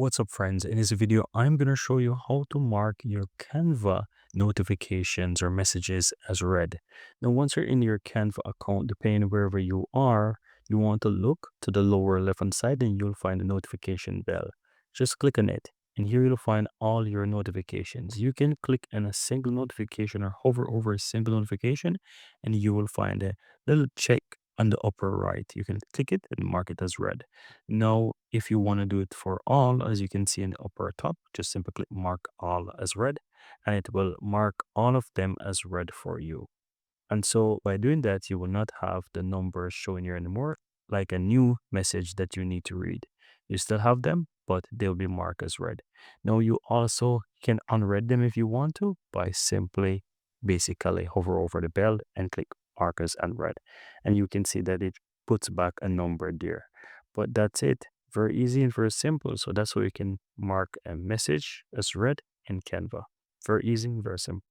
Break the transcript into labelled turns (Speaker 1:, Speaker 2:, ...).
Speaker 1: What's up, friends? In this video, I'm going to show you how to mark your Canva notifications or messages as read. Now, once you're in your Canva account, depending wherever you are, you want to look to the lower left-hand side and you'll find the notification bell. Just click on it, and here you'll find all your notifications. You can click on a single notification or hover over a single notification, and you will find a little check on the upper right. You can click it and mark it as read. Now, if you want to do it for all, as you can see in the upper top, just simply click mark all as read, and it will mark all of them as read for you. And so by doing that, you will not have the numbers showing here anymore, like a new message that you need to read. You still have them, but they'll be marked as read. Now, you also can unread them if you want to by simply basically hover over the bell and click mark as unread. And you can see that it puts back a number there. But that's it. Very easy and very simple. So that's how you can mark a message as read in Canva. Very easy and very simple.